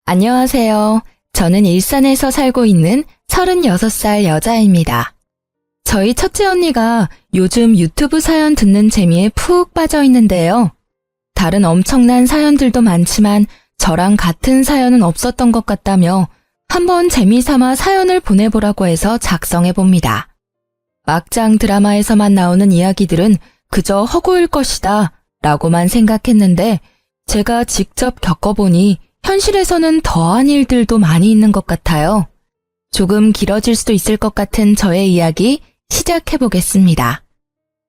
안녕하세요. 저는 일산에서 살고 있는 36살 여자입니다. 저희 첫째 언니가 요즘 유튜브 사연 듣는 재미에 푹 빠져 있는데요. 다른 엄청난 사연들도 많지만 저랑 같은 사연은 없었던 것 같다며 한번 재미삼아 사연을 보내보라고 해서 작성해봅니다. 막장 드라마에서만 나오는 이야기들은 그저 허구일 것이다 라고만 생각했는데 제가 직접 겪어보니 현실에서는 더한 일들도 많이 있는 것 같아요. 조금 길어질 수도 있을 것 같은 저의 이야기 시작해보겠습니다.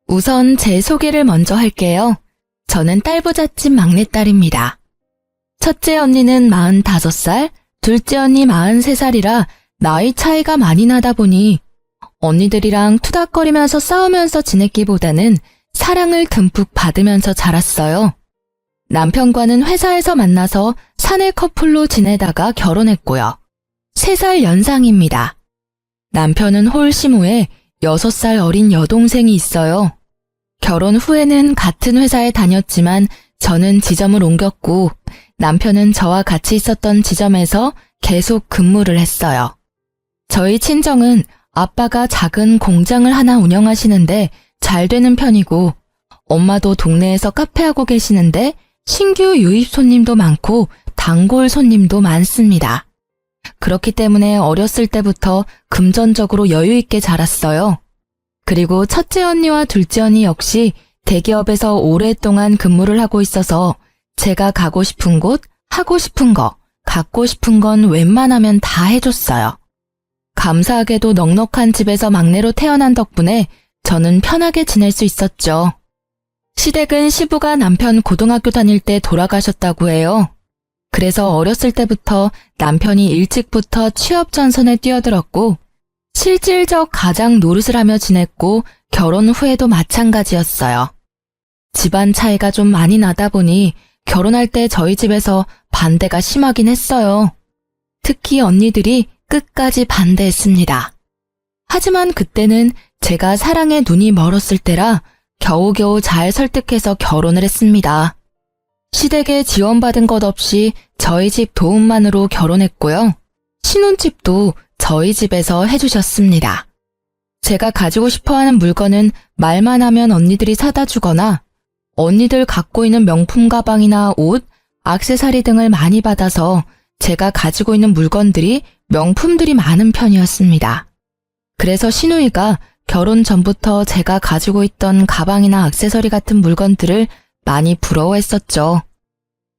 우선 제 소개를 먼저 할게요. 저는 딸부잣집 막내딸입니다. 첫째 언니는 45살, 둘째 언니 43살이라 나이 차이가 많이 나다 보니 언니들이랑 투닥거리면서 싸우면서 지냈기보다는 사랑을 듬뿍 받으면서 자랐어요. 남편과는 회사에서 만나서 사내 커플로 지내다가 결혼했고요. 3살 연상입니다. 남편은 홀심 후에 6살 어린 여동생이 있어요. 결혼 후에는 같은 회사에 다녔지만 저는 지점을 옮겼고 남편은 저와 같이 있었던 지점에서 계속 근무를 했어요. 저희 친정은 아빠가 작은 공장을 하나 운영하시는데 잘 되는 편이고 엄마도 동네에서 카페하고 계시는데 신규 유입 손님도 많고 단골 손님도 많습니다. 그렇기 때문에 어렸을 때부터 금전적으로 여유 있게 자랐어요. 그리고 첫째 언니와 둘째 언니 역시 대기업에서 오랫동안 근무를 하고 있어서 제가 가고 싶은 곳, 하고 싶은 거, 갖고 싶은 건 웬만하면 다 해줬어요. 감사하게도 넉넉한 집에서 막내로 태어난 덕분에 저는 편하게 지낼 수 있었죠. 시댁은 시부가 남편 고등학교 다닐 때 돌아가셨다고 해요. 그래서 어렸을 때부터 남편이 일찍부터 취업 전선에 뛰어들었고 실질적 가장 노릇을 하며 지냈고 결혼 후에도 마찬가지였어요. 집안 차이가 좀 많이 나다 보니 결혼할 때 저희 집에서 반대가 심하긴 했어요. 특히 언니들이 끝까지 반대했습니다. 하지만 그때는 제가 사랑에 눈이 멀었을 때라 겨우겨우 잘 설득해서 결혼을 했습니다. 시댁에 지원받은 것 없이 저희 집 도움만으로 결혼했고요. 신혼집도 저희 집에서 해주셨습니다. 제가 가지고 싶어하는 물건은 말만 하면 언니들이 사다 주거나 언니들 갖고 있는 명품 가방이나 옷, 액세서리 등을 많이 받아서 제가 가지고 있는 물건들이 명품들이 많은 편이었습니다. 그래서 시누이가 결혼 전부터 제가 가지고 있던 가방이나 액세서리 같은 물건들을 많이 부러워했었죠.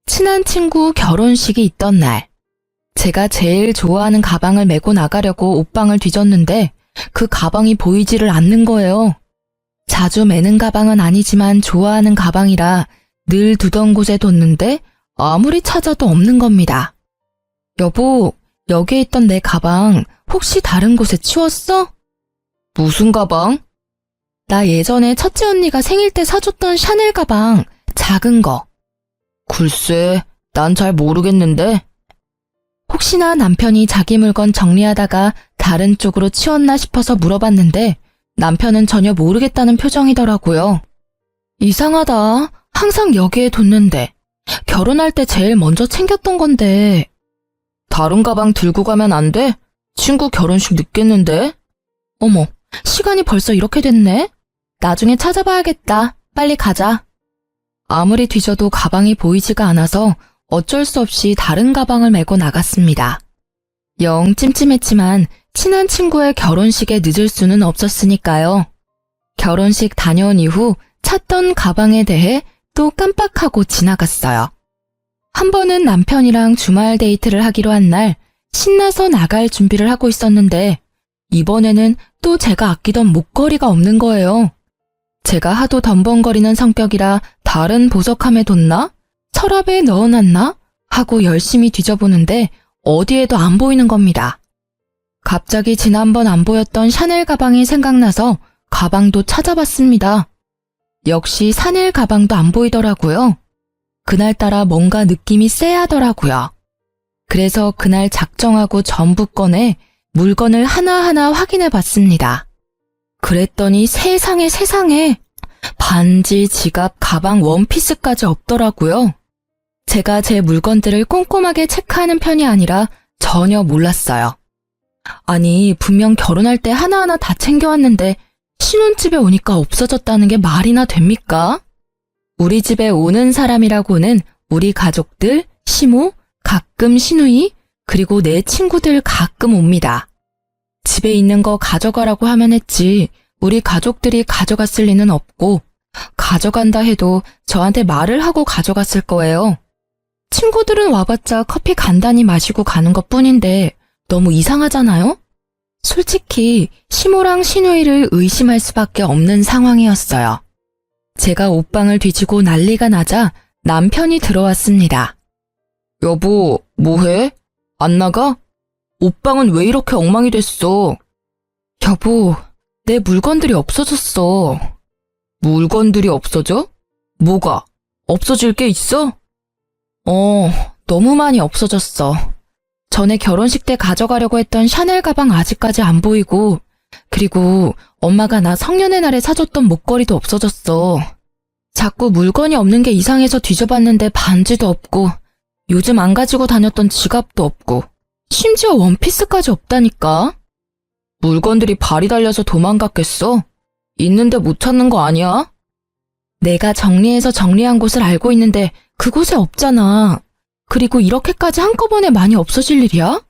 친한 친구 결혼식이 있던 날, 제가 제일 좋아하는 가방을 메고 나가려고 옷방을 뒤졌는데 그 가방이 보이지를 않는 거예요. 자주 매는 가방은 아니지만 좋아하는 가방이라 늘 두던 곳에 뒀는데 아무리 찾아도 없는 겁니다. 여보, 여기에 있던 내 가방 혹시 다른 곳에 치웠어? 무슨 가방? 나 예전에 첫째 언니가 생일 때 사줬던 샤넬 가방, 작은 거. 글쎄, 난 잘 모르겠는데. 혹시나 남편이 자기 물건 정리하다가 다른 쪽으로 치웠나 싶어서 물어봤는데 남편은 전혀 모르겠다는 표정이더라고요. 이상하다. 항상 여기에 뒀는데. 결혼할 때 제일 먼저 챙겼던 건데. 다른 가방 들고 가면 안 돼? 친구 결혼식 늦겠는데? 어머, 시간이 벌써 이렇게 됐네? 나중에 찾아봐야겠다. 빨리 가자. 아무리 뒤져도 가방이 보이지가 않아서 어쩔 수 없이 다른 가방을 메고 나갔습니다. 영 찜찜했지만 친한 친구의 결혼식에 늦을 수는 없었으니까요. 결혼식 다녀온 이후 찾던 가방에 대해 또 깜빡하고 지나갔어요. 한 번은 남편이랑 주말 데이트를 하기로 한 날 신나서 나갈 준비를 하고 있었는데 이번에는 또 제가 아끼던 목걸이가 없는 거예요. 제가 하도 덤벙거리는 성격이라 다른 보석함에 뒀나? 서랍에 넣어놨나? 하고 열심히 뒤져보는데 어디에도 안 보이는 겁니다. 갑자기 지난번 안 보였던 샤넬 가방이 생각나서 가방도 찾아봤습니다. 역시 샤넬 가방도 안 보이더라고요. 그날따라 뭔가 느낌이 쎄하더라고요. 그래서 그날 작정하고 전부 꺼내 물건을 하나하나 확인해 봤습니다. 그랬더니 세상에 반지, 지갑, 가방, 원피스까지 없더라고요. 제가 제 물건들을 꼼꼼하게 체크하는 편이 아니라 전혀 몰랐어요. 아니, 분명 결혼할 때 하나하나 다 챙겨왔는데 신혼집에 오니까 없어졌다는 게 말이나 됩니까? 우리 집에 오는 사람이라고는 우리 가족들, 시모, 가끔 시누이, 그리고 내 친구들 가끔 옵니다. 집에 있는 거 가져가라고 하면 했지 우리 가족들이 가져갔을 리는 없고 가져간다 해도 저한테 말을 하고 가져갔을 거예요. 친구들은 와봤자 커피 간단히 마시고 가는 것뿐인데 너무 이상하잖아요? 솔직히 시모랑 시누이를 의심할 수밖에 없는 상황이었어요. 제가 옷방을 뒤지고 난리가 나자 남편이 들어왔습니다. 여보, 뭐해? 안 나가? 옷방은 왜 이렇게 엉망이 됐어? 여보, 내 물건들이 없어졌어. 물건들이 없어져? 뭐가? 없어질 게 있어? 너무 많이 없어졌어. 전에 결혼식 때 가져가려고 했던 샤넬 가방 아직까지 안 보이고, 그리고 엄마가 나 성년의 날에 사줬던 목걸이도 없어졌어. 자꾸 물건이 없는 게 이상해서 뒤져봤는데 반지도 없고, 요즘 안 가지고 다녔던 지갑도 없고, 심지어 원피스까지 없다니까? 물건들이 발이 달려서 도망갔겠어? 있는데 못 찾는 거 아니야? 내가 정리해서 정리한 곳을 알고 있는데 그곳에 없잖아. 그리고 이렇게까지 한꺼번에 많이 없어질 일이야?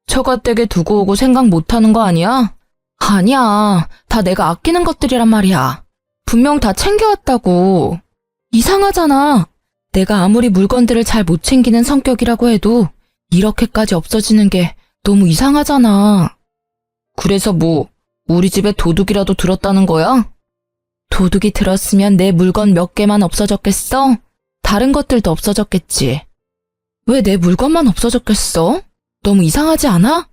처가댁에 두고 오고 생각 못하는 거 아니야? 아니야. 다 내가 아끼는 것들이란 말이야. 분명 다 챙겨왔다고. 이상하잖아. 내가 아무리 물건들을 잘 못 챙기는 성격이라고 해도 이렇게까지 없어지는 게 너무 이상하잖아. 그래서 뭐, 우리 집에 도둑이라도 들었다는 거야? 도둑이 들었으면 내 물건 몇 개만 없어졌겠어? 다른 것들도 없어졌겠지. 왜 내 물건만 없어졌겠어? 너무 이상하지 않아?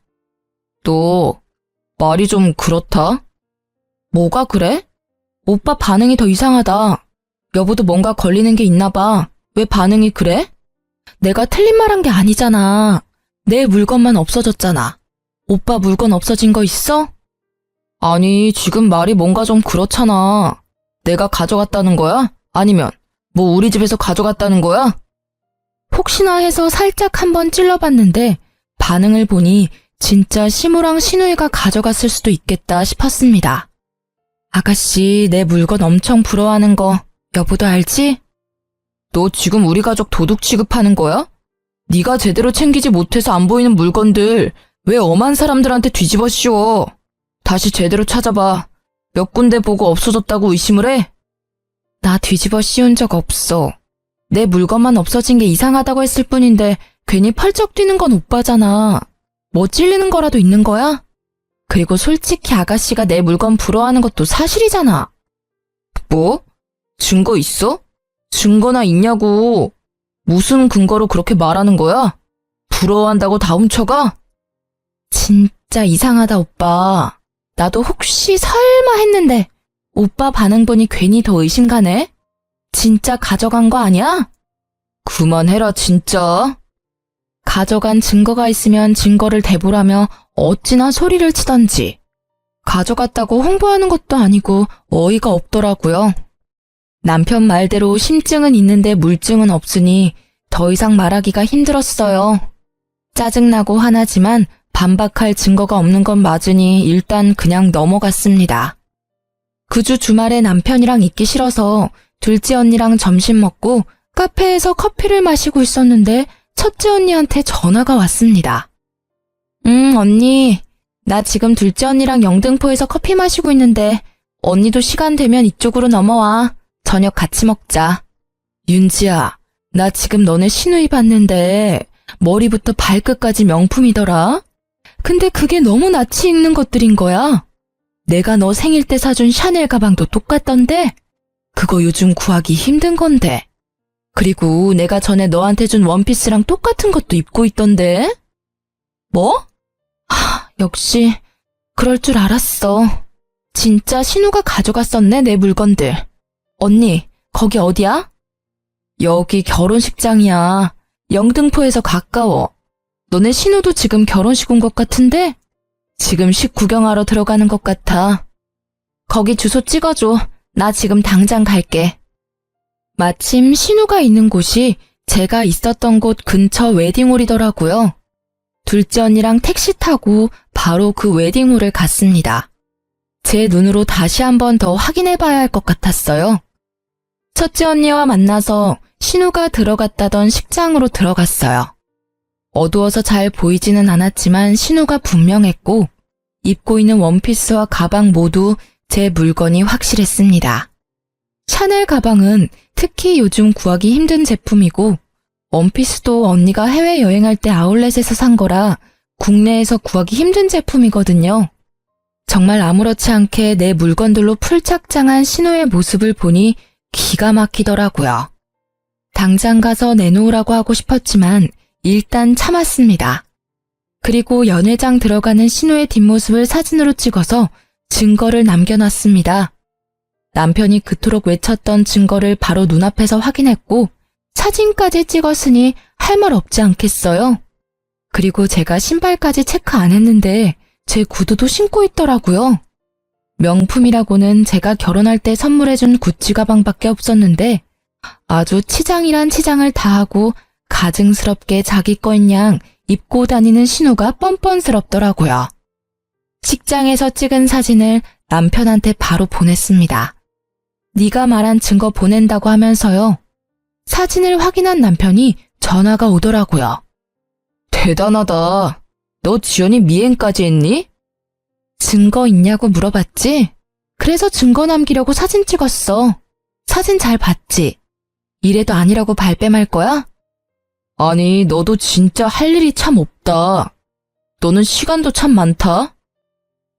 너, 말이 좀 그렇다? 뭐가 그래? 오빠 반응이 더 이상하다. 여보도 뭔가 걸리는 게 있나 봐. 왜 반응이 그래? 내가 틀린 말 한 게 아니잖아. 내 물건만 없어졌잖아. 오빠 물건 없어진 거 있어? 아니, 지금 말이 뭔가 좀 그렇잖아. 내가 가져갔다는 거야? 아니면 뭐 우리 집에서 가져갔다는 거야? 혹시나 해서 살짝 한번 찔러봤는데 반응을 보니 진짜 시모랑 시누이가 가져갔을 수도 있겠다 싶었습니다. 아가씨, 내 물건 엄청 부러워하는 거 여보도 알지? 너 지금 우리 가족 도둑 취급하는 거야? 네가 제대로 챙기지 못해서 안 보이는 물건들 왜 엄한 사람들한테 뒤집어 씌워? 다시 제대로 찾아봐. 몇 군데 보고 없어졌다고 의심을 해? 나 뒤집어 씌운 적 없어. 내 물건만 없어진 게 이상하다고 했을 뿐인데 괜히 펄쩍 뛰는 건 오빠잖아. 뭐 찔리는 거라도 있는 거야? 그리고 솔직히 아가씨가 내 물건 부러워하는 것도 사실이잖아. 뭐? 증거 있어? 증거나 있냐고. 무슨 근거로 그렇게 말하는 거야? 부러워한다고 다 훔쳐가? 진짜 이상하다, 오빠. 나도 혹시 설마 했는데 오빠 반응 보니 괜히 더 의심 가네? 진짜 가져간 거 아니야? 그만해라, 진짜. 가져간 증거가 있으면 증거를 대보라며 어찌나 소리를 치던지. 가져갔다고 홍보하는 것도 아니고 어이가 없더라고요. 남편 말대로 심증은 있는데 물증은 없으니 더 이상 말하기가 힘들었어요. 짜증나고 화나지만 반박할 증거가 없는 건 맞으니 일단 그냥 넘어갔습니다. 그 주 주말에 남편이랑 있기 싫어서 둘째 언니랑 점심 먹고 카페에서 커피를 마시고 있었는데 첫째 언니한테 전화가 왔습니다. 언니, 나 지금 둘째 언니랑 영등포에서 커피 마시고 있는데 언니도 시간 되면 이쪽으로 넘어와. 저녁 같이 먹자. 윤지야, 나 지금 너네 시누이 봤는데 머리부터 발끝까지 명품이더라. 근데 그게 너무 낯이 익는 것들인 거야. 내가 너 생일 때 사준 샤넬 가방도 똑같던데? 그거 요즘 구하기 힘든 건데. 그리고 내가 전에 너한테 준 원피스랑 똑같은 것도 입고 있던데? 뭐? 역시 그럴 줄 알았어. 진짜 신우가 가져갔었네, 내 물건들. 언니, 거기 어디야? 여기 결혼식장이야. 영등포에서 가까워. 너네 신우도 지금 결혼식 온 것 같은데? 지금 식 구경하러 들어가는 것 같아. 거기 주소 찍어줘. 나 지금 당장 갈게. 마침 신우가 있는 곳이 제가 있었던 곳 근처 웨딩홀이더라고요. 둘째 언니랑 택시 타고 바로 그 웨딩홀을 갔습니다. 제 눈으로 다시 한 번 더 확인해 봐야 할 것 같았어요. 첫째 언니와 만나서 신우가 들어갔다던 식장으로 들어갔어요. 어두워서 잘 보이지는 않았지만 신우가 분명했고 입고 있는 원피스와 가방 모두 제 물건이 확실했습니다. 샤넬 가방은 특히 요즘 구하기 힘든 제품이고 원피스도 언니가 해외여행할 때 아울렛에서 산 거라 국내에서 구하기 힘든 제품이거든요. 정말 아무렇지 않게 내 물건들로 풀착장한 신우의 모습을 보니 기가 막히더라고요. 당장 가서 내놓으라고 하고 싶었지만 일단 참았습니다. 그리고 연회장 들어가는 신우의 뒷모습을 사진으로 찍어서 증거를 남겨놨습니다. 남편이 그토록 외쳤던 증거를 바로 눈앞에서 확인했고 사진까지 찍었으니 할 말 없지 않겠어요? 그리고 제가 신발까지 체크 안 했는데 제 구두도 신고 있더라고요. 명품이라고는 제가 결혼할 때 선물해준 구찌 가방밖에 없었는데 아주 치장이란 치장을 다하고 가증스럽게 자기 거인 양 입고 다니는 신우가 뻔뻔스럽더라고요. 식장에서 찍은 사진을 남편한테 바로 보냈습니다. 네가 말한 증거 보낸다고 하면서요. 사진을 확인한 남편이 전화가 오더라고요. 대단하다. 너 지연이 미행까지 했니? 증거 있냐고 물어봤지? 그래서 증거 남기려고 사진 찍었어. 사진 잘 봤지? 이래도 아니라고 발뺌할 거야? 아니, 너도 진짜 할 일이 참 없다. 너는 시간도 참 많다.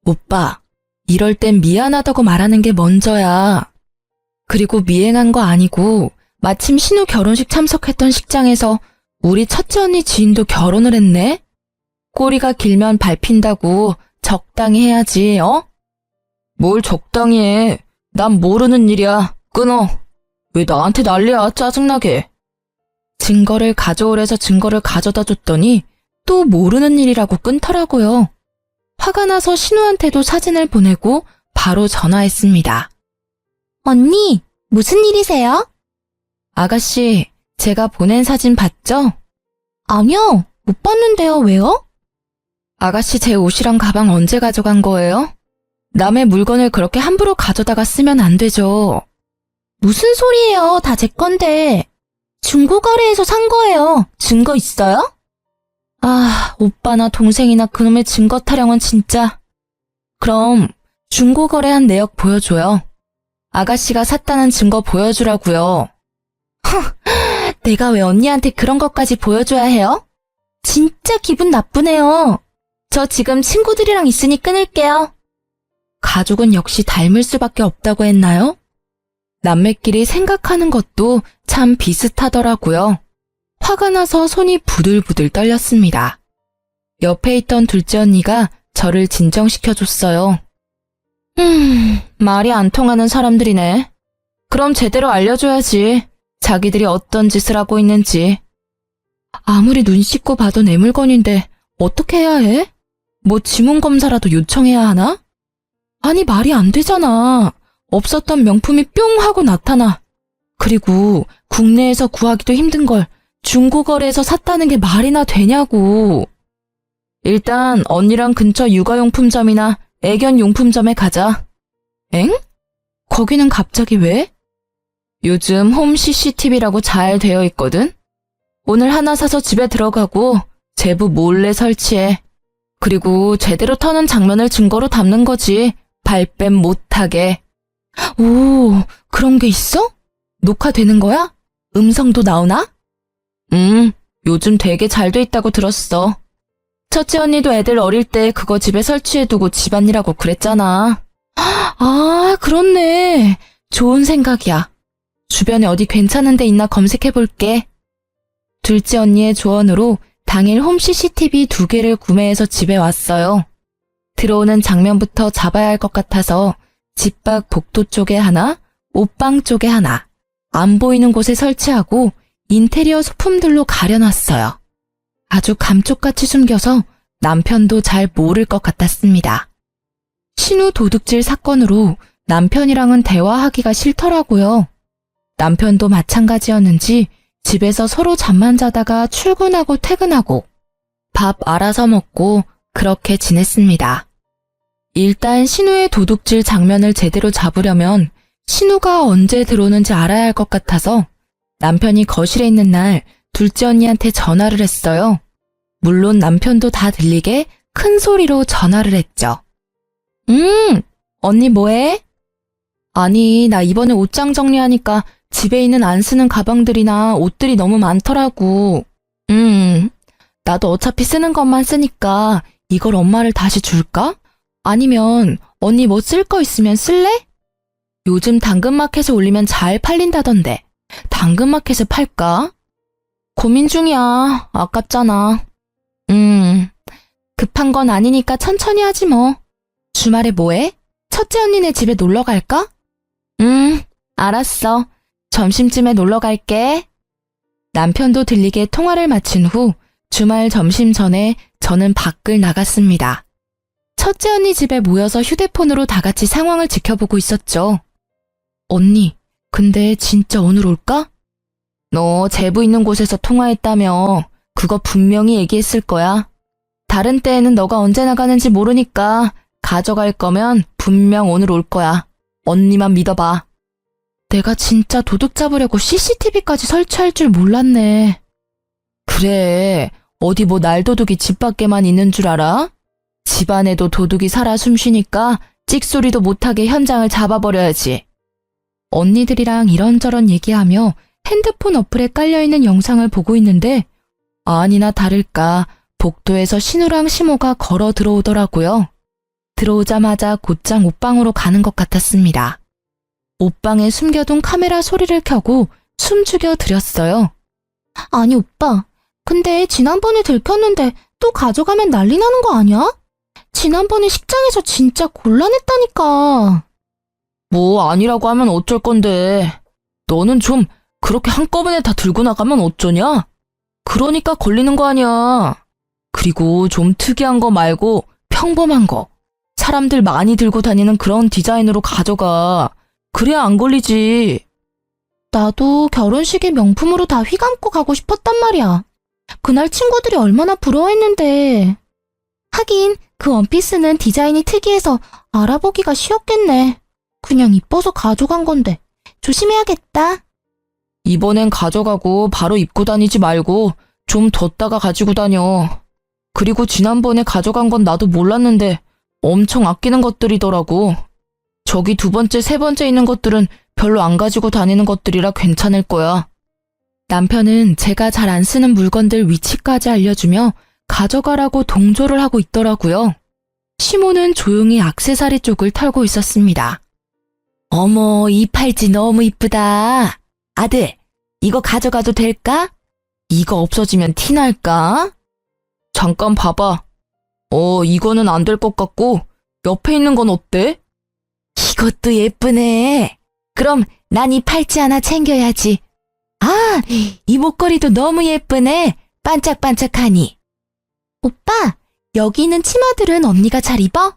오빠, 이럴 땐 미안하다고 말하는 게 먼저야. 그리고 미행한 거 아니고 마침 신우 결혼식 참석했던 식장에서 우리 첫째 언니 지인도 결혼을 했네? 꼬리가 길면 밟힌다고 적당히 해야지, 어? 뭘 적당히 해. 난 모르는 일이야. 끊어. 왜 나한테 난리야, 짜증나게. 증거를 가져오래서 증거를 가져다 줬더니 또 모르는 일이라고 끊더라고요. 화가 나서 신우한테도 사진을 보내고 바로 전화했습니다. 언니, 무슨 일이세요? 아가씨, 제가 보낸 사진 봤죠? 아니요, 못 봤는데요. 왜요? 아가씨 제 옷이랑 가방 언제 가져간 거예요? 남의 물건을 그렇게 함부로 가져다가 쓰면 안 되죠. 무슨 소리예요? 다 제 건데. 중고거래에서 산 거예요. 증거 있어요? 아, 오빠나 동생이나 그놈의 증거 타령은 진짜. 그럼 중고거래한 내역 보여줘요. 아가씨가 샀다는 증거 보여주라고요. 내가 왜 언니한테 그런 것까지 보여줘야 해요? 진짜 기분 나쁘네요. 저 지금 친구들이랑 있으니 끊을게요. 가족은 역시 닮을 수밖에 없다고 했나요? 남매끼리 생각하는 것도 참 비슷하더라고요. 화가 나서 손이 부들부들 떨렸습니다. 옆에 있던 둘째 언니가 저를 진정시켜줬어요. 말이 안 통하는 사람들이네. 그럼 제대로 알려줘야지. 자기들이 어떤 짓을 하고 있는지. 아무리 눈 씻고 봐도 내 물건인데 어떻게 해야 해? 뭐 지문검사라도 요청해야 하나? 아니, 말이 안 되잖아. 없었던 명품이 뿅 하고 나타나. 그리고 국내에서 구하기도 힘든 걸 중고거래에서 샀다는 게 말이나 되냐고. 일단 언니랑 근처 육아용품점이나 애견용품점에 가자. 엥? 거기는 갑자기 왜? 요즘 홈 CCTV라고 잘 되어 있거든? 오늘 하나 사서 집에 들어가고 제부 몰래 설치해. 그리고 제대로 터는 장면을 증거로 담는 거지. 발뺌 못하게. 오, 그런 게 있어? 녹화되는 거야? 음성도 나오나? 요즘 되게 잘 돼 있다고 들었어. 첫째 언니도 애들 어릴 때 그거 집에 설치해두고 집안일하고 그랬잖아. 아, 그렇네. 좋은 생각이야. 주변에 어디 괜찮은 데 있나 검색해볼게. 둘째 언니의 조언으로 당일 홈 CCTV 2개를 구매해서 집에 왔어요. 들어오는 장면부터 잡아야 할 것 같아서 집 밖 복도 쪽에 하나, 옷방 쪽에 하나, 안 보이는 곳에 설치하고 인테리어 소품들로 가려놨어요. 아주 감쪽같이 숨겨서 남편도 잘 모를 것 같았습니다. 신우 도둑질 사건으로 남편이랑은 대화하기가 싫더라고요. 남편도 마찬가지였는지 집에서 서로 잠만 자다가 출근하고 퇴근하고 밥 알아서 먹고 그렇게 지냈습니다. 일단 신우의 도둑질 장면을 제대로 잡으려면 신우가 언제 들어오는지 알아야 할 것 같아서 남편이 거실에 있는 날 둘째 언니한테 전화를 했어요. 물론 남편도 다 들리게 큰 소리로 전화를 했죠. 언니 뭐해? 아니, 나 이번에 옷장 정리하니까 집에 있는 안 쓰는 가방들이나 옷들이 너무 많더라고. 나도 어차피 쓰는 것만 쓰니까 이걸 엄마를 다시 줄까? 아니면 언니 뭐 쓸 거 있으면 쓸래? 요즘 당근마켓에 올리면 잘 팔린다던데 당근마켓에 팔까? 고민 중이야. 아깝잖아. 급한 건 아니니까 천천히 하지 뭐. 주말에 뭐해? 첫째 언니네 집에 놀러 갈까? 알았어. 점심쯤에 놀러 갈게. 남편도 들리게 통화를 마친 후 주말 점심 전에 저는 밖을 나갔습니다. 첫째 언니 집에 모여서 휴대폰으로 다 같이 상황을 지켜보고 있었죠. 언니, 근데 진짜 오늘 올까? 너 제부 있는 곳에서 통화했다며. 그거 분명히 얘기했을 거야. 다른 때에는 너가 언제 나가는지 모르니까 가져갈 거면 분명 오늘 올 거야. 언니만 믿어봐. 내가 진짜 도둑 잡으려고 CCTV까지 설치할 줄 몰랐네. 그래, 어디 뭐 날도둑이 집 밖에만 있는 줄 알아? 집 안에도 도둑이 살아 숨쉬니까 찍소리도 못하게 현장을 잡아버려야지. 언니들이랑 이런저런 얘기하며 핸드폰 어플에 깔려있는 영상을 보고 있는데 아니나 다를까 복도에서 신우랑 시모가 걸어 들어오더라고요. 들어오자마자 곧장 옷방으로 가는 것 같았습니다. 옷방에 숨겨둔 카메라 소리를 켜고 숨죽여 드렸어요. 아니 오빠, 근데 지난번에 들켰는데 또 가져가면 난리 나는 거 아니야? 지난번에 식장에서 진짜 곤란했다니까. 뭐 아니라고 하면 어쩔 건데. 너는 좀 그렇게 한꺼번에 다 들고 나가면 어쩌냐? 그러니까 걸리는 거 아니야. 그리고 좀 특이한 거 말고 평범한 거. 사람들 많이 들고 다니는 그런 디자인으로 가져가. 그래야 안 걸리지. 나도 결혼식에 명품으로 다 휘감고 가고 싶었단 말이야. 그날 친구들이 얼마나 부러워했는데. 하긴 그 원피스는 디자인이 특이해서 알아보기가 쉬웠겠네. 그냥 이뻐서 가져간 건데 조심해야겠다. 이번엔 가져가고 바로 입고 다니지 말고 좀 뒀다가 가지고 다녀. 그리고 지난번에 가져간 건 나도 몰랐는데 엄청 아끼는 것들이더라고. 저기 두 번째, 세 번째 있는 것들은 별로 안 가지고 다니는 것들이라 괜찮을 거야. 남편은 제가 잘 안 쓰는 물건들 위치까지 알려주며 가져가라고 동조를 하고 있더라고요. 시모는 조용히 액세서리 쪽을 털고 있었습니다. 어머, 이 팔찌 너무 이쁘다. 아들, 이거 가져가도 될까? 이거 없어지면 티날까? 잠깐 봐봐. 이거는 안 될 것 같고 옆에 있는 건 어때? 이것도 예쁘네. 그럼 난 이 팔찌 하나 챙겨야지. 아, 이 목걸이도 너무 예쁘네. 반짝반짝하니. 오빠, 여기 있는 치마들은 언니가 잘 입어?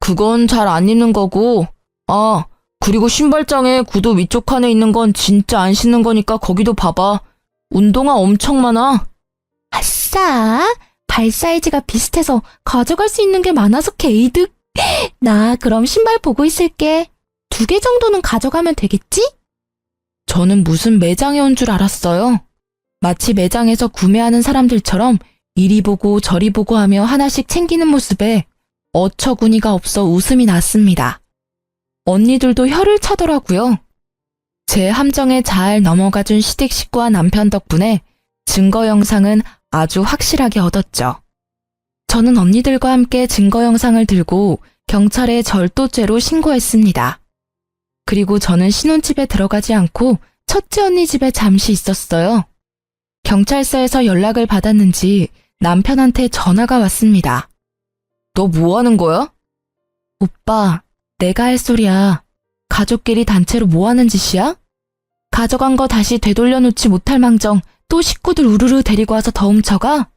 그건 잘 안 입는 거고. 아, 그리고 신발장에 구두 위쪽 칸에 있는 건 진짜 안 신는 거니까 거기도 봐봐. 운동화 엄청 많아. 아싸, 발 사이즈가 비슷해서 가져갈 수 있는 게 많아서 개이득. 나 그럼 신발 보고 있을게. 2개 정도는 가져가면 되겠지? 저는 무슨 매장에 온 줄 알았어요. 마치 매장에서 구매하는 사람들처럼 이리 보고 저리 보고 하며 하나씩 챙기는 모습에 어처구니가 없어 웃음이 났습니다. 언니들도 혀를 차더라고요. 제 함정에 잘 넘어가준 시댁 식구와 남편 덕분에 증거 영상은 아주 확실하게 얻었죠. 저는 언니들과 함께 증거 영상을 들고 경찰에 절도죄로 신고했습니다. 그리고 저는 신혼집에 들어가지 않고 첫째 언니 집에 잠시 있었어요. 경찰서에서 연락을 받았는지 남편한테 전화가 왔습니다. 너 뭐 하는 거야? 오빠, 내가 할 소리야. 가족끼리 단체로 뭐 하는 짓이야? 가져간 거 다시 되돌려놓지 못할 망정 또 식구들 우르르 데리고 와서 더 훔쳐가?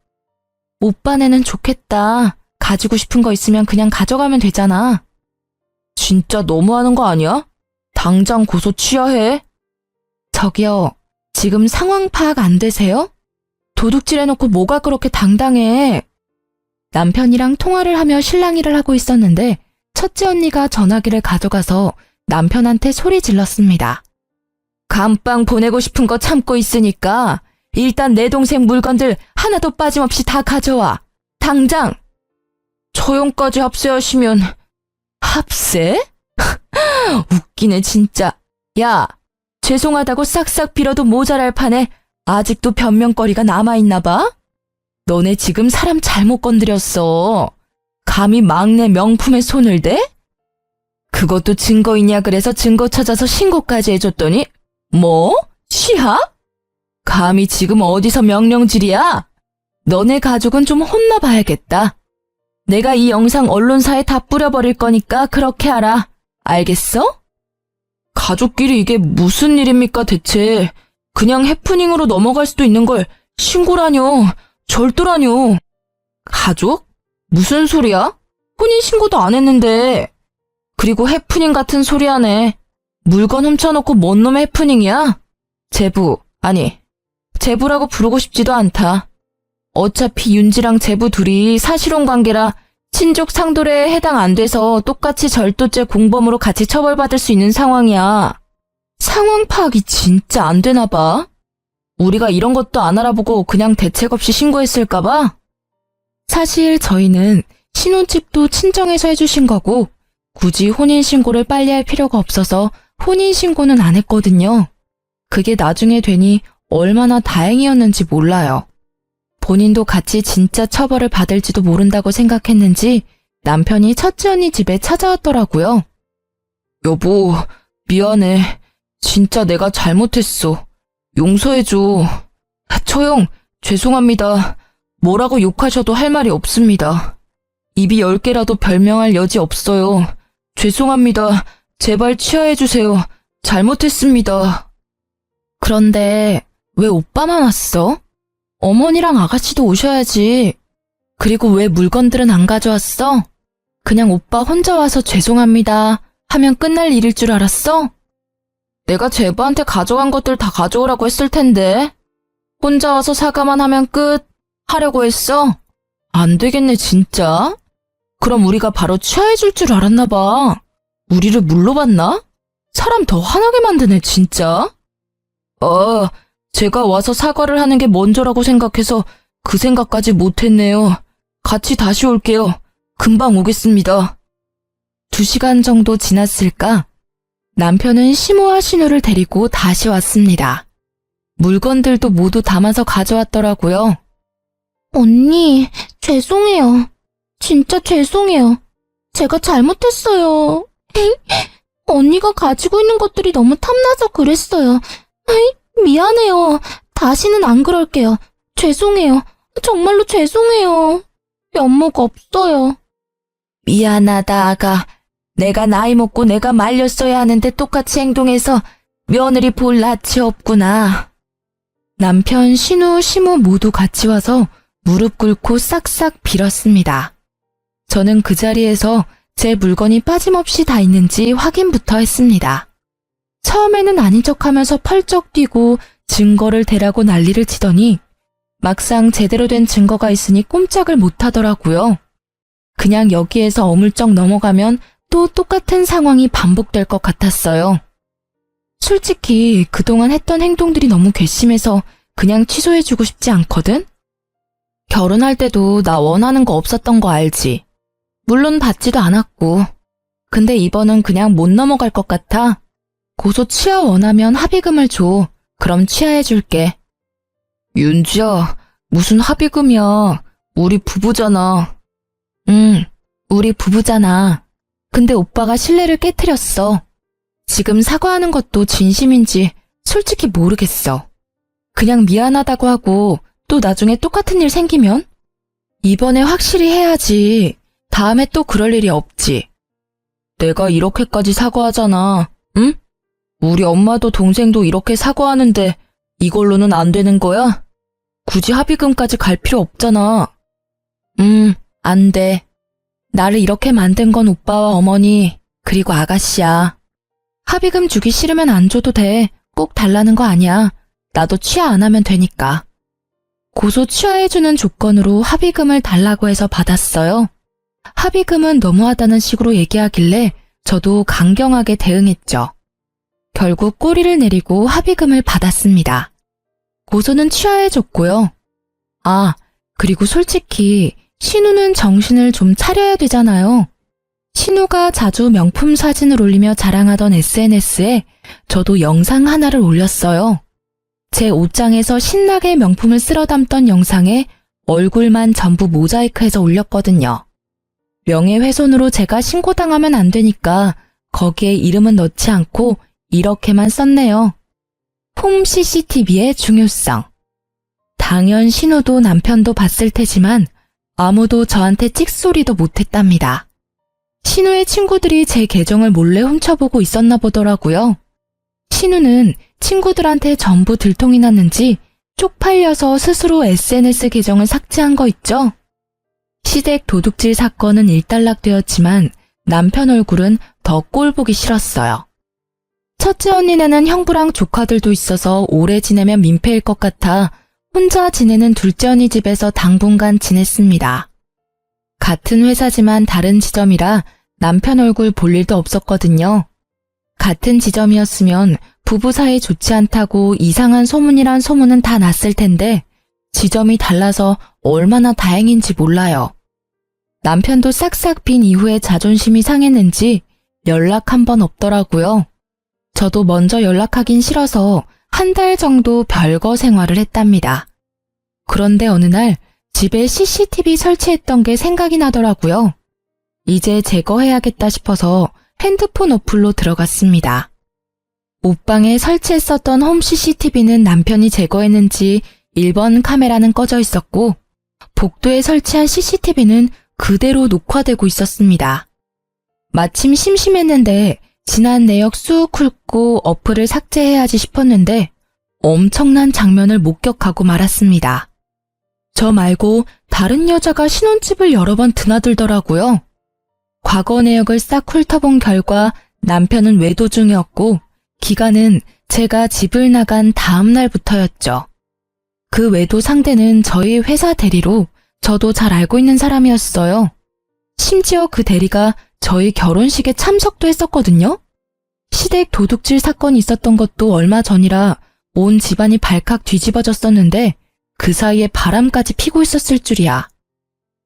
오빠네는 좋겠다. 가지고 싶은 거 있으면 그냥 가져가면 되잖아. 진짜 너무하는 거 아니야? 당장 고소 취하해. 저기요, 지금 상황 파악 안 되세요? 도둑질해놓고 뭐가 그렇게 당당해? 남편이랑 통화를 하며 실랑이를 하고 있었는데 첫째 언니가 전화기를 가져가서 남편한테 소리 질렀습니다. 감빵 보내고 싶은 거 참고 있으니까 일단 내 동생 물건들 하나도 빠짐없이 다 가져와. 당장! 처용까지 합세하시면... 합세? 웃기네 진짜. 야, 죄송하다고 싹싹 빌어도 모자랄 판에 아직도 변명거리가 남아있나 봐? 너네 지금 사람 잘못 건드렸어. 감히 막내 명품에 손을 대? 그것도 증거 있냐 그래서 증거 찾아서 신고까지 해줬더니 뭐? 시합? 감히 지금 어디서 명령질이야? 너네 가족은 좀 혼나봐야겠다. 내가 이 영상 언론사에 다 뿌려버릴 거니까 그렇게 하라. 알겠어? 가족끼리 이게 무슨 일입니까 대체. 그냥 해프닝으로 넘어갈 수도 있는 걸 신고라뇨. 절도라뇨. 가족? 무슨 소리야? 혼인신고도 안 했는데. 그리고 해프닝 같은 소리 하네. 물건 훔쳐놓고 뭔 놈의 해프닝이야? 제부, 아니, 제부라고 부르고 싶지도 않다. 어차피 윤지랑 제부 둘이 사실혼 관계라 친족 상도례에 해당 안 돼서 똑같이 절도죄 공범으로 같이 처벌받을 수 있는 상황이야. 상황 파악이 진짜 안 되나 봐. 우리가 이런 것도 안 알아보고 그냥 대책 없이 신고했을까 봐? 사실 저희는 신혼집도 친정에서 해주신 거고 굳이 혼인신고를 빨리 할 필요가 없어서 혼인신고는 안 했거든요. 그게 나중에 되니 얼마나 다행이었는지 몰라요. 본인도 같이 진짜 처벌을 받을지도 모른다고 생각했는지 남편이 첫째 언니 집에 찾아왔더라고요. 여보, 미안해. 진짜 내가 잘못했어. 용서해줘. 처형, 죄송합니다. 뭐라고 욕하셔도 할 말이 없습니다. 입이 10개라도 별명할 여지 없어요. 죄송합니다. 제발 치하해주세요. 잘못했습니다. 그런데 왜 오빠만 왔어? 어머니랑 아가씨도 오셔야지. 그리고 왜 물건들은 안 가져왔어? 그냥 오빠 혼자 와서 죄송합니다 하면 끝날 일일 줄 알았어? 내가 제부한테 가져간 것들 다 가져오라고 했을 텐데. 혼자 와서 사과만 하면 끝 하려고 했어? 안 되겠네 진짜. 그럼 우리가 바로 취하해줄 줄 알았나 봐. 우리를 물로 봤나? 사람 더 화나게 만드네 진짜. 제가 와서 사과를 하는 게 먼저라고 생각해서 그 생각까지 못했네요. 같이 다시 올게요. 금방 오겠습니다. 2시간 정도 지났을까? 남편은 시모와 신우를 데리고 다시 왔습니다. 물건들도 모두 담아서 가져왔더라고요. 언니, 죄송해요. 진짜 죄송해요. 제가 잘못했어요. 언니가 가지고 있는 것들이 너무 탐나서 그랬어요. 미안해요. 다시는 안 그럴게요. 죄송해요. 정말로 죄송해요. 면목 없어요. 미안하다, 아가. 내가 나이 먹고 내가 말렸어야 하는데 똑같이 행동해서 며느리 볼 낯이 없구나. 남편, 신우, 시모 모두 같이 와서 무릎 꿇고 싹싹 빌었습니다. 저는 그 자리에서 제 물건이 빠짐없이 다 있는지 확인부터 했습니다. 처음에는 아닌 척하면서 펄쩍 뛰고 증거를 대라고 난리를 치더니 막상 제대로 된 증거가 있으니 꼼짝을 못하더라고요. 그냥 여기에서 어물쩍 넘어가면 또 똑같은 상황이 반복될 것 같았어요. 솔직히 그동안 했던 행동들이 너무 괘씸해서 그냥 취소해주고 싶지 않거든? 결혼할 때도 나 원하는 거 없었던 거 알지? 물론 받지도 않았고. 근데 이번은 그냥 못 넘어갈 것 같아. 고소 취하 원하면 합의금을 줘. 그럼 취하해줄게. 윤지야, 무슨 합의금이야. 우리 부부잖아. 응, 우리 부부잖아. 근데 오빠가 신뢰를 깨트렸어. 지금 사과하는 것도 진심인지 솔직히 모르겠어. 그냥 미안하다고 하고 또 나중에 똑같은 일 생기면? 이번에 확실히 해야지. 다음에 또 그럴 일이 없지. 내가 이렇게까지 사과하잖아. 응? 우리 엄마도 동생도 이렇게 사과하는데 이걸로는 안 되는 거야? 굳이 합의금까지 갈 필요 없잖아. 안 돼. 나를 이렇게 만든 건 오빠와 어머니, 그리고 아가씨야. 합의금 주기 싫으면 안 줘도 돼. 꼭 달라는 거 아니야. 나도 취하 안 하면 되니까. 고소 취하해주는 조건으로 합의금을 달라고 해서 받았어요. 합의금은 너무하다는 식으로 얘기하길래 저도 강경하게 대응했죠. 결국 꼬리를 내리고 합의금을 받았습니다. 고소는 취하해줬고요. 아, 그리고 솔직히 신우는 정신을 좀 차려야 되잖아요. 신우가 자주 명품 사진을 올리며 자랑하던 SNS에 저도 영상 하나를 올렸어요. 제 옷장에서 신나게 명품을 쓸어 담던 영상에 얼굴만 전부 모자이크해서 올렸거든요. 명예훼손으로 제가 신고당하면 안 되니까 거기에 이름은 넣지 않고 이렇게만 썼네요. 홈 CCTV의 중요성. 당연 신우도 남편도 봤을 테지만 아무도 저한테 찍소리도 못했답니다. 신우의 친구들이 제 계정을 몰래 훔쳐보고 있었나 보더라고요. 신우는 친구들한테 전부 들통이 났는지 쪽팔려서 스스로 SNS 계정을 삭제한 거 있죠? 시댁 도둑질 사건은 일단락되었지만 남편 얼굴은 더 꼴보기 싫었어요. 첫째 언니네는 형부랑 조카들도 있어서 오래 지내면 민폐일 것 같아 혼자 지내는 둘째 언니 집에서 당분간 지냈습니다. 같은 회사지만 다른 지점이라 남편 얼굴 볼 일도 없었거든요. 같은 지점이었으면 부부 사이 좋지 않다고 이상한 소문이란 소문은 다 났을 텐데 지점이 달라서 얼마나 다행인지 몰라요. 남편도 싹싹 빈 이후에 자존심이 상했는지 연락 한 번 없더라고요. 저도 먼저 연락하긴 싫어서 한 달 정도 별거 생활을 했답니다. 그런데 어느 날 집에 CCTV 설치했던 게 생각이 나더라고요. 이제 제거해야겠다 싶어서 핸드폰 어플로 들어갔습니다. 옷방에 설치했었던 홈 CCTV는 남편이 제거했는지 1번 카메라는 꺼져 있었고 복도에 설치한 CCTV는 그대로 녹화되고 있었습니다. 마침 심심했는데 지난 내역 쑥 훑고 어플을 삭제해야지 싶었는데 엄청난 장면을 목격하고 말았습니다. 저 말고 다른 여자가 신혼집을 여러 번 드나들더라고요. 과거 내역을 싹 훑어본 결과 남편은 외도 중이었고 기간은 제가 집을 나간 다음 날부터였죠. 그 외도 상대는 저희 회사 대리로 저도 잘 알고 있는 사람이었어요. 심지어 그 대리가 저희 결혼식에 참석도 했었거든요. 시댁 도둑질 사건이 있었던 것도 얼마 전이라 온 집안이 발칵 뒤집어졌었는데 그 사이에 바람까지 피고 있었을 줄이야.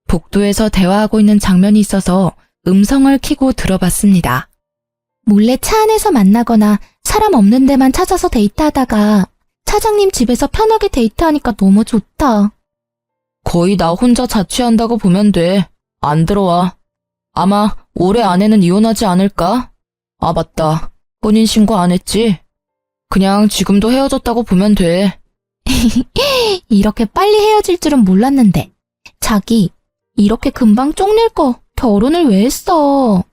복도에서 대화하고 있는 장면이 있어서 음성을 켜고 들어봤습니다. 몰래 차 안에서 만나거나 사람 없는 데만 찾아서 데이트하다가 차장님 집에서 편하게 데이트하니까 너무 좋다. 거의 나 혼자 자취한다고 보면 돼. 안 들어와. 아마 올해 안에는 이혼하지 않을까? 아 맞다. 혼인신고 안 했지? 그냥 지금도 헤어졌다고 보면 돼. 이렇게 빨리 헤어질 줄은 몰랐는데. 자기, 이렇게 금방 쪽낼 거 결혼을 왜 했어?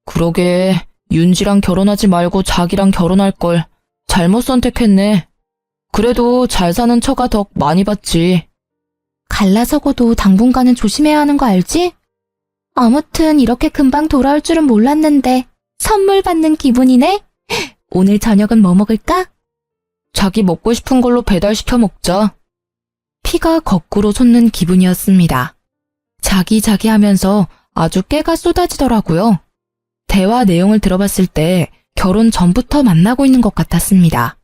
그러게, 윤지랑 결혼하지 말고 자기랑 결혼할 걸 잘못 선택했네. 그래도 잘 사는 처가 덕 많이 봤지. 갈라서고도 당분간은 조심해야 하는 거 알지? 아무튼 이렇게 금방 돌아올 줄은 몰랐는데 선물 받는 기분이네? 오늘 저녁은 뭐 먹을까? 자기 먹고 싶은 걸로 배달시켜 먹자. 피가 거꾸로 솟는 기분이었습니다. 자기 하면서 아주 깨가 쏟아지더라고요. 대화 내용을 들어봤을 때 결혼 전부터 만나고 있는 것 같았습니다.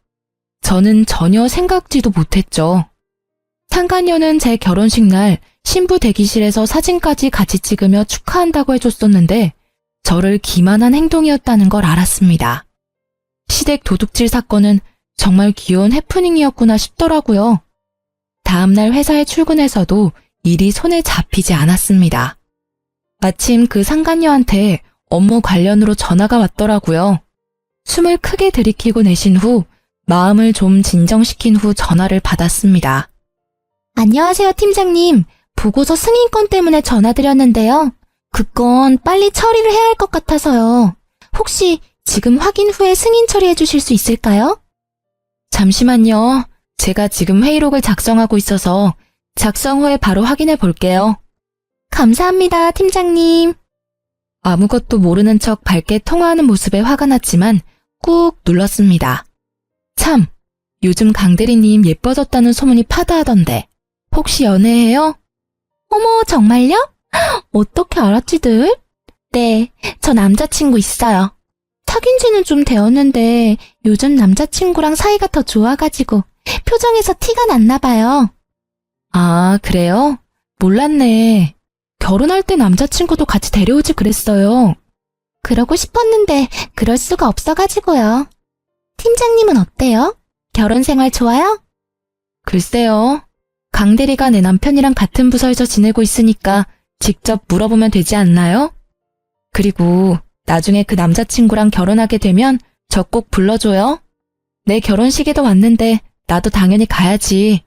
저는 전혀 생각지도 못했죠. 상간녀는 제 결혼식 날 신부 대기실에서 사진까지 같이 찍으며 축하한다고 해줬었는데 저를 기만한 행동이었다는 걸 알았습니다. 시댁 도둑질 사건은 정말 귀여운 해프닝이었구나 싶더라고요. 다음날 회사에 출근해서도 일이 손에 잡히지 않았습니다. 마침 그 상간녀한테 업무 관련으로 전화가 왔더라고요. 숨을 크게 들이키고 내쉰 후 마음을 좀 진정시킨 후 전화를 받았습니다. 안녕하세요, 팀장님. 보고서 승인권 때문에 전화드렸는데요. 그 건 빨리 처리를 해야 할 것 같아서요. 혹시 지금 확인 후에 승인 처리해 주실 수 있을까요? 잠시만요. 제가 지금 회의록을 작성하고 있어서 작성 후에 바로 확인해 볼게요. 감사합니다, 팀장님. 아무것도 모르는 척 밝게 통화하는 모습에 화가 났지만 꾹 눌렀습니다. 참, 요즘 강대리님 예뻐졌다는 소문이 파다하던데 혹시 연애해요? 어머, 정말요? 어떻게 알았지들? 네, 저 남자친구 있어요. 사귄 지는 좀 되었는데 요즘 남자친구랑 사이가 더 좋아가지고 표정에서 티가 났나 봐요. 아, 그래요? 몰랐네. 결혼할 때 남자친구도 같이 데려오지 그랬어요. 그러고 싶었는데 그럴 수가 없어가지고요. 팀장님은 어때요? 결혼 생활 좋아요? 글쎄요. 강대리가 내 남편이랑 같은 부서에서 지내고 있으니까 직접 물어보면 되지 않나요? 그리고 나중에 그 남자친구랑 결혼하게 되면 저 꼭 불러줘요. 내 결혼식에도 왔는데 나도 당연히 가야지.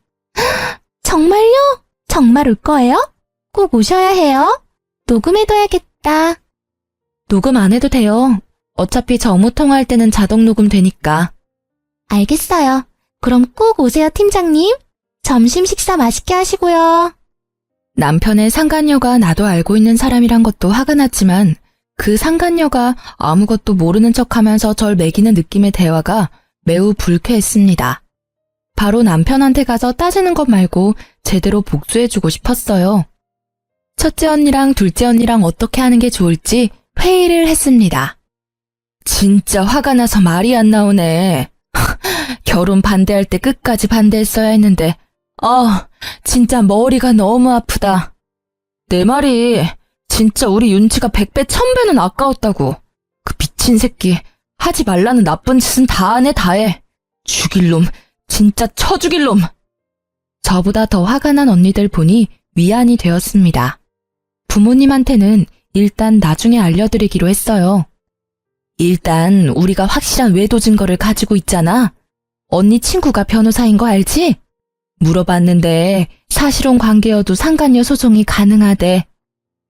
정말요? 정말 올 거예요? 꼭 오셔야 해요. 녹음해둬야겠다. 녹음 안 해도 돼요. 어차피 저 업무 통화할 때는 자동 녹음 되니까. 알겠어요. 그럼 꼭 오세요, 팀장님. 점심 식사 맛있게 하시고요. 남편의 상간녀가 나도 알고 있는 사람이란 것도 화가 났지만 그 상간녀가 아무것도 모르는 척하면서 절 매기는 느낌의 대화가 매우 불쾌했습니다. 바로 남편한테 가서 따지는 것 말고 제대로 복수해주고 싶었어요. 첫째 언니랑 둘째 언니랑 어떻게 하는 게 좋을지 회의를 했습니다. 진짜 화가 나서 말이 안 나오네. 결혼 반대할 때 끝까지 반대했어야 했는데 진짜 머리가 너무 아프다. 내 말이 진짜 우리 윤치가 100배 1000배는 아까웠다고. 그 미친 새끼 하지 말라는 나쁜 짓은 다 하네 다 해. 죽일 놈, 진짜 쳐 죽일 놈. 저보다 더 화가 난 언니들 보니 위안이 되었습니다. 부모님한테는 일단 나중에 알려드리기로 했어요. 일단 우리가 확실한 외도 증거를 가지고 있잖아. 언니 친구가 변호사인 거 알지? 물어봤는데 사실혼 관계여도 상간녀 소송이 가능하대.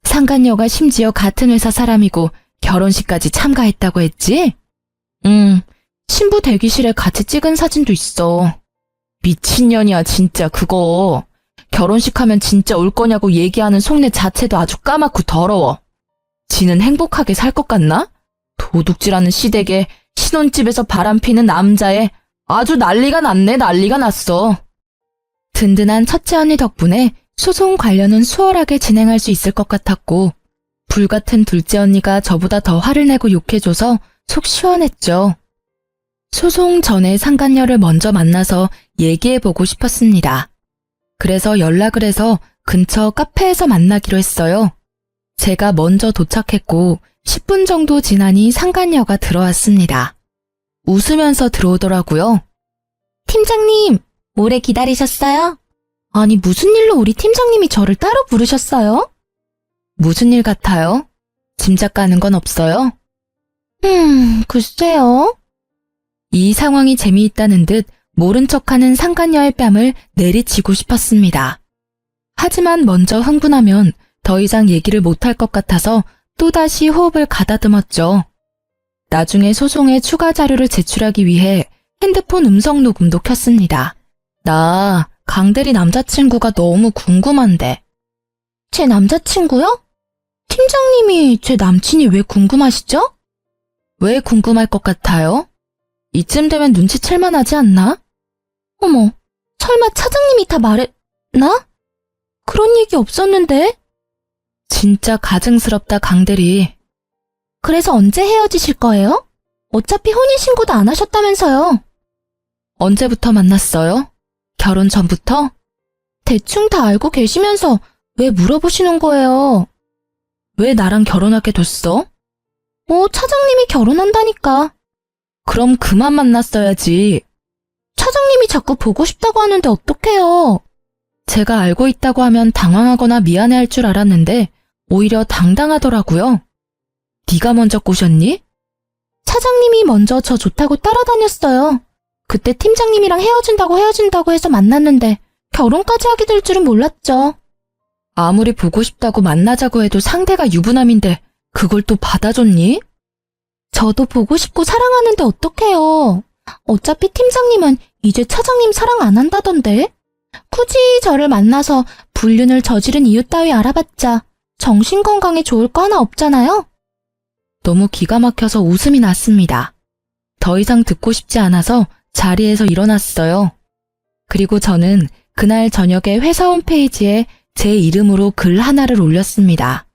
상간녀가 심지어 같은 회사 사람이고 결혼식까지 참가했다고 했지? 신부 대기실에 같이 찍은 사진도 있어. 미친년이야 진짜 그거. 결혼식 하면 진짜 올 거냐고 얘기하는 속내 자체도 아주 까맣고 더러워. 지는 행복하게 살 것 같나? 도둑질하는 시댁에 신혼집에서 바람피는 남자에 아주 난리가 났네 난리가 났어. 든든한 첫째 언니 덕분에 소송 관련은 수월하게 진행할 수 있을 것 같았고 불같은 둘째 언니가 저보다 더 화를 내고 욕해줘서 속 시원했죠. 소송 전에 상간녀를 먼저 만나서 얘기해보고 싶었습니다. 그래서 연락을 해서 근처 카페에서 만나기로 했어요. 제가 먼저 도착했고 10분 정도 지나니 상간녀가 들어왔습니다. 웃으면서 들어오더라고요. 팀장님, 오래 기다리셨어요? 아니 무슨 일로 우리 팀장님이 저를 따로 부르셨어요? 무슨 일 같아요? 짐작 가는 건 없어요? 글쎄요. 이 상황이 재미있다는 듯 모른 척하는 상간녀의 뺨을 내리치고 싶었습니다. 하지만 먼저 흥분하면 더 이상 얘기를 못할 것 같아서 또다시 호흡을 가다듬었죠. 나중에 소송에 추가 자료를 제출하기 위해 핸드폰 음성 녹음도 켰습니다. 나 강대리 남자친구가 너무 궁금한데. 제 남자친구요? 팀장님이 제 남친이 왜 궁금하시죠? 왜 궁금할 것 같아요? 이쯤 되면 눈치챌만 하지 않나? 어머, 설마 차장님이 다 말했나? 그런 얘기 없었는데? 진짜 가증스럽다 강대리. 그래서 언제 헤어지실 거예요? 어차피 혼인신고도 안 하셨다면서요. 언제부터 만났어요? 결혼 전부터? 대충 다 알고 계시면서 왜 물어보시는 거예요? 왜 나랑 결혼하게 됐어? 차장님이 결혼한다니까. 그럼 그만 만났어야지. 차장님이 자꾸 보고 싶다고 하는데 어떡해요? 제가 알고 있다고 하면 당황하거나 미안해할 줄 알았는데 오히려 당당하더라고요. 네가 먼저 꼬셨니? 차장님이 먼저 저 좋다고 따라다녔어요. 그때 팀장님이랑 헤어진다고 해서 만났는데 결혼까지 하게 될 줄은 몰랐죠. 아무리 보고 싶다고 만나자고 해도 상대가 유부남인데 그걸 또 받아줬니? 저도 보고 싶고 사랑하는데 어떡해요. 어차피 팀장님은 이제 차장님 사랑 안 한다던데. 굳이 저를 만나서 불륜을 저지른 이유 따위 알아봤자 정신건강에 좋을 거 하나 없잖아요. 너무 기가 막혀서 웃음이 났습니다. 더 이상 듣고 싶지 않아서 자리에서 일어났어요. 그리고 저는 그날 저녁에 회사 홈페이지에 제 이름으로 글 하나를 올렸습니다.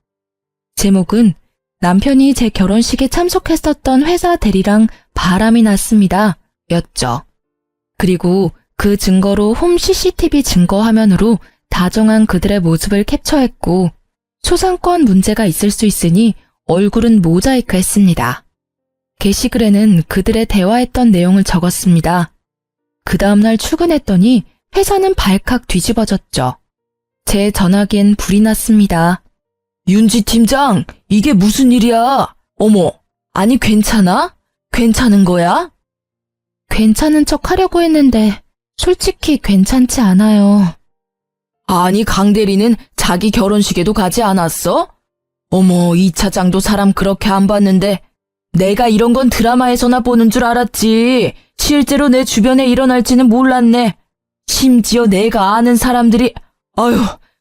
제목은 남편이 제 결혼식에 참석했었던 회사 대리랑 바람이 났습니다. 였죠. 그리고 그 증거로 홈 CCTV 증거 화면으로 다정한 그들의 모습을 캡처했고 초상권 문제가 있을 수 있으니 얼굴은 모자이크 했습니다. 게시글에는 그들의 대화했던 내용을 적었습니다. 그 다음날 출근했더니 회사는 발칵 뒤집어졌죠. 제 전화기엔 불이 났습니다. 윤지 팀장, 이게 무슨 일이야? 어머, 아니 괜찮아? 괜찮은 거야? 괜찮은 척 하려고 했는데 솔직히 괜찮지 않아요. 아니 강 대리는 자기 결혼식에도 가지 않았어? 어머, 이 차장도 사람 그렇게 안 봤는데 내가 이런 건 드라마에서나 보는 줄 알았지. 실제로 내 주변에 일어날지는 몰랐네. 심지어 내가 아는 사람들이 아유,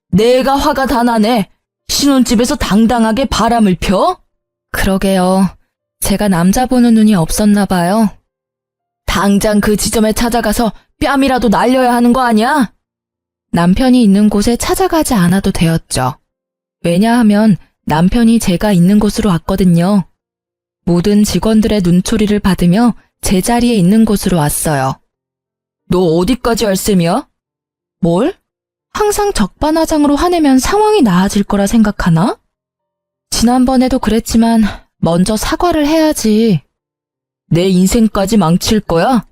내가 화가 다 나네. 신혼집에서 당당하게 바람을 펴? 그러게요. 제가 남자 보는 눈이 없었나 봐요. 당장 그 지점에 찾아가서 뺨이라도 날려야 하는 거 아니야? 남편이 있는 곳에 찾아가지 않아도 되었죠. 왜냐하면 남편이 제가 있는 곳으로 왔거든요. 모든 직원들의 눈초리를 받으며 제 자리에 있는 곳으로 왔어요. 너 어디까지 할 셈이야? 뭘? 항상 적반하장으로 화내면 상황이 나아질 거라 생각하나? 지난번에도 그랬지만 먼저 사과를 해야지. 내 인생까지 망칠 거야?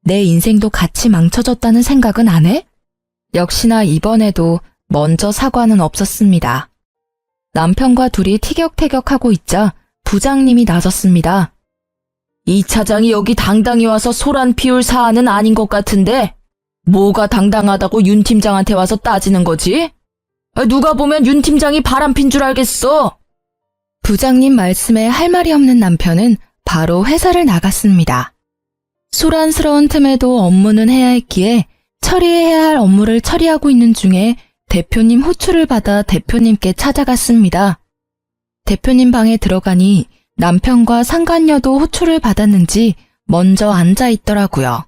내 인생도 같이 망쳐졌다는 생각은 안 해? 역시나 이번에도 먼저 사과는 없었습니다. 남편과 둘이 티격태격하고 있자 부장님이 나섰습니다. 이 차장이 여기 당당히 와서 소란 피울 사안은 아닌 것 같은데 뭐가 당당하다고 윤 팀장한테 와서 따지는 거지? 누가 보면 윤 팀장이 바람핀 줄 알겠어. 부장님 말씀에 할 말이 없는 남편은 바로 회사를 나갔습니다. 소란스러운 틈에도 업무는 해야 했기에 처리해야 할 업무를 처리하고 있는 중에 대표님 호출을 받아 대표님께 찾아갔습니다. 대표님 방에 들어가니 남편과 상간녀도 호출을 받았는지 먼저 앉아 있더라고요.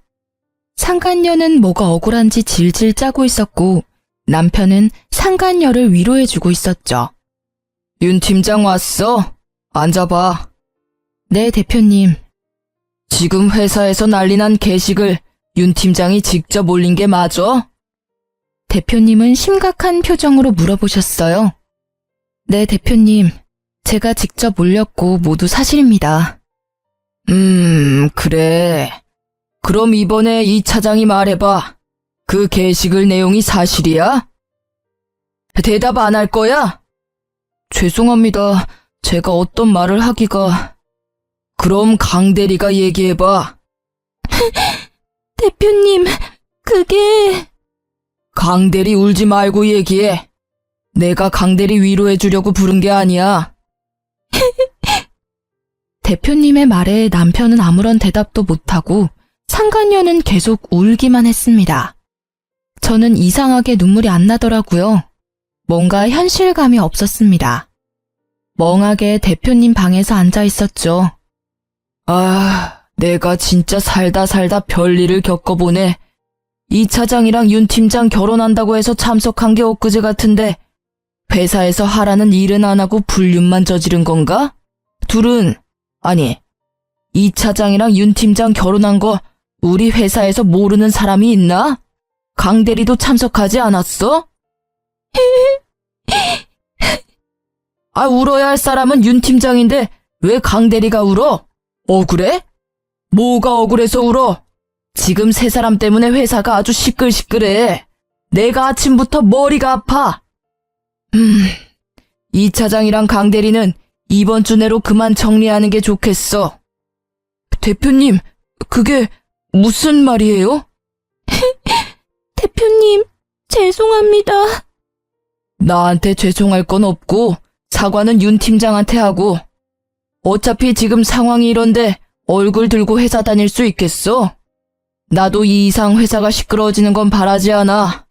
상간녀는 뭐가 억울한지 질질 짜고 있었고 남편은 상간녀를 위로해주고 있었죠. 윤 팀장 왔어? 앉아봐. 네, 대표님. 지금 회사에서 난리난 게시글 윤 팀장이 직접 올린 게 맞아? 대표님은 심각한 표정으로 물어보셨어요. 네, 대표님. 제가 직접 올렸고 모두 사실입니다. 그래. 그럼 이번에 이 차장이 말해봐. 그 게시글 내용이 사실이야? 대답 안 할 거야? 죄송합니다. 제가 어떤 말을 하기가... 그럼 강 대리가 얘기해봐. 대표님, 그게... 강 대리 울지 말고 얘기해. 내가 강 대리 위로해주려고 부른 게 아니야. 대표님의 말에 남편은 아무런 대답도 못하고 상간녀는 계속 울기만 했습니다. 저는 이상하게 눈물이 안 나더라고요. 뭔가 현실감이 없었습니다. 멍하게 대표님 방에서 앉아 있었죠. 아, 내가 진짜 살다 별일을 겪어보네. 이 차장이랑 윤 팀장 결혼한다고 해서 참석한 게 엊그제 같은데 회사에서 하라는 일은 안 하고 불륜만 저지른 건가? 둘은, 아니, 이 차장이랑 윤 팀장 결혼한 거 우리 회사에서 모르는 사람이 있나? 강 대리도 참석하지 않았어? 아, 울어야 할 사람은 윤 팀장인데 왜 강 대리가 울어? 억울해? 뭐가 억울해서 울어? 지금 세 사람 때문에 회사가 아주 시끌시끌해. 내가 아침부터 머리가 아파. 이 차장이랑 강 대리는 이번 주 내로 그만 정리하는 게 좋겠어. 대표님, 그게 무슨 말이에요? 대표님, 죄송합니다. 나한테 죄송할 건 없고 사과는 윤 팀장한테 하고 어차피 지금 상황이 이런데 얼굴 들고 회사 다닐 수 있겠어? 나도 이 이상 회사가 시끄러워지는 건 바라지 않아.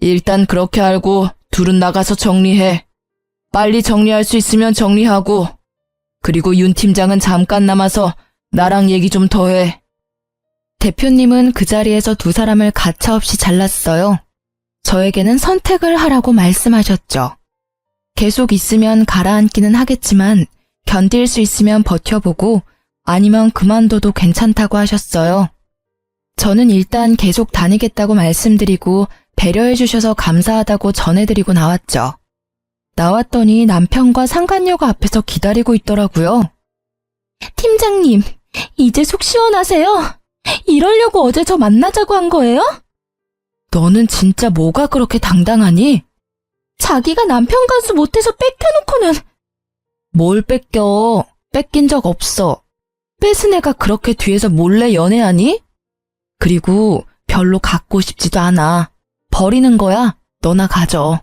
일단 그렇게 알고 둘은 나가서 정리해. 빨리 정리할 수 있으면 정리하고. 그리고 윤 팀장은 잠깐 남아서 나랑 얘기 좀 더 해. 대표님은 그 자리에서 두 사람을 가차없이 잘랐어요. 저에게는 선택을 하라고 말씀하셨죠. 계속 있으면 가라앉기는 하겠지만 견딜 수 있으면 버텨보고 아니면 그만둬도 괜찮다고 하셨어요. 저는 일단 계속 다니겠다고 말씀드리고 배려해 주셔서 감사하다고 전해드리고 나왔죠. 나왔더니 남편과 상간녀가 앞에서 기다리고 있더라고요. 팀장님, 이제 속 시원하세요? 이러려고 어제 저 만나자고 한 거예요? 너는 진짜 뭐가 그렇게 당당하니? 자기가 남편 간수 못해서 뺏겨놓고는. 뭘 뺏겨? 뺏긴 적 없어. 뺏은 애가 그렇게 뒤에서 몰래 연애하니? 그리고 별로 갖고 싶지도 않아. 버리는 거야. 너나 가져.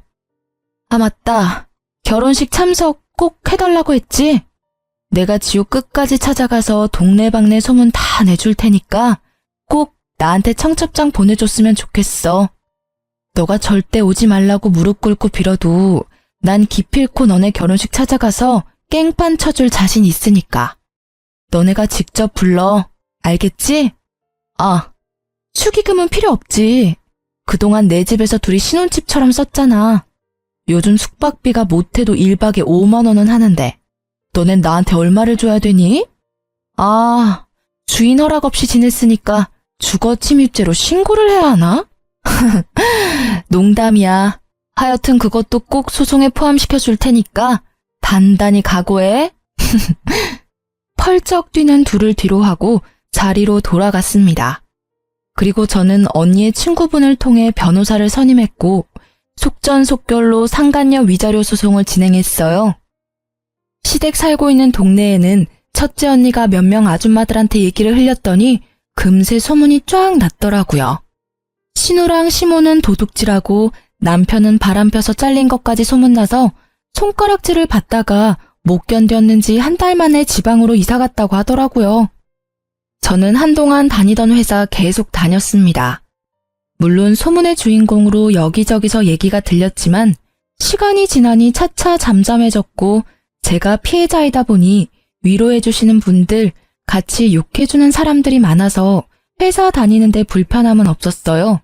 아, 맞다. 결혼식 참석 꼭 해달라고 했지? 내가 지옥 끝까지 찾아가서 동네방네 소문 다 내줄 테니까 꼭 나한테 청첩장 보내줬으면 좋겠어. 너가 절대 오지 말라고 무릎 꿇고 빌어도 난 기필코 너네 결혼식 찾아가서 깽판 쳐줄 자신 있으니까. 너네가 직접 불러. 알겠지? 아, 축의금은 필요 없지. 그동안 내 집에서 둘이 신혼집처럼 썼잖아. 요즘 숙박비가 못해도 1박에 5만 원은 하는데 너넨 나한테 얼마를 줘야 되니? 아, 주인 허락 없이 지냈으니까 주거 침입죄로 신고를 해야 하나? 농담이야. 하여튼 그것도 꼭 소송에 포함시켜 줄 테니까 단단히 각오해. 펄쩍 뛰는 둘을 뒤로 하고 자리로 돌아갔습니다. 그리고 저는 언니의 친구분을 통해 변호사를 선임했고 속전속결로 상간녀 위자료 소송을 진행했어요. 시댁 살고 있는 동네에는 첫째 언니가 몇 명 아줌마들한테 얘기를 흘렸더니 금세 소문이 쫙 났더라고요. 신우랑 시모는 도둑질하고 남편은 바람 펴서 잘린 것까지 소문나서 손가락질을 받다가 못 견뎠는지 한 달 만에 지방으로 이사 갔다고 하더라고요. 저는 한동안 다니던 회사 계속 다녔습니다. 물론 소문의 주인공으로 여기저기서 얘기가 들렸지만 시간이 지나니 차차 잠잠해졌고 제가 피해자이다 보니 위로해주시는 분들, 같이 욕해주는 사람들이 많아서 회사 다니는데 불편함은 없었어요.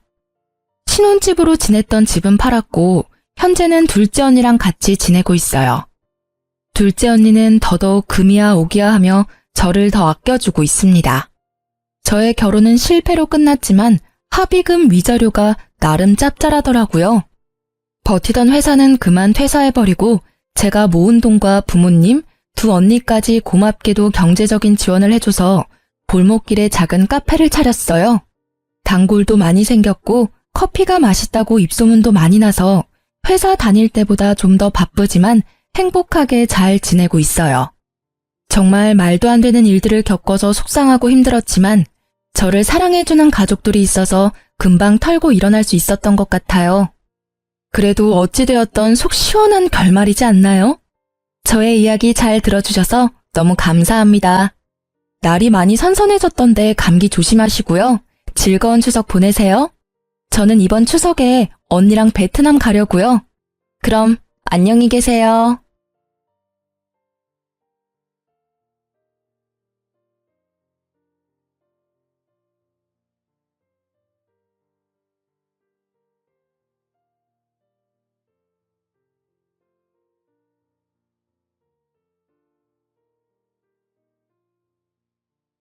신혼집으로 지냈던 집은 팔았고 현재는 둘째 언니랑 같이 지내고 있어요. 둘째 언니는 더더욱 금이야 오기야 하며 저를 더 아껴주고 있습니다. 저의 결혼은 실패로 끝났지만 합의금 위자료가 나름 짭짤하더라고요. 버티던 회사는 그만 퇴사해버리고 제가 모은 돈과 부모님, 두 언니까지 고맙게도 경제적인 지원을 해줘서 골목길에 작은 카페를 차렸어요. 단골도 많이 생겼고 커피가 맛있다고 입소문도 많이 나서 회사 다닐 때보다 좀 더 바쁘지만 행복하게 잘 지내고 있어요. 정말 말도 안 되는 일들을 겪어서 속상하고 힘들었지만 저를 사랑해주는 가족들이 있어서 금방 털고 일어날 수 있었던 것 같아요. 그래도 어찌되었던 속 시원한 결말이지 않나요? 저의 이야기 잘 들어주셔서 너무 감사합니다. 날이 많이 선선해졌던데 감기 조심하시고요. 즐거운 추석 보내세요. 저는 이번 추석에 언니랑 베트남 가려고요. 그럼 안녕히 계세요.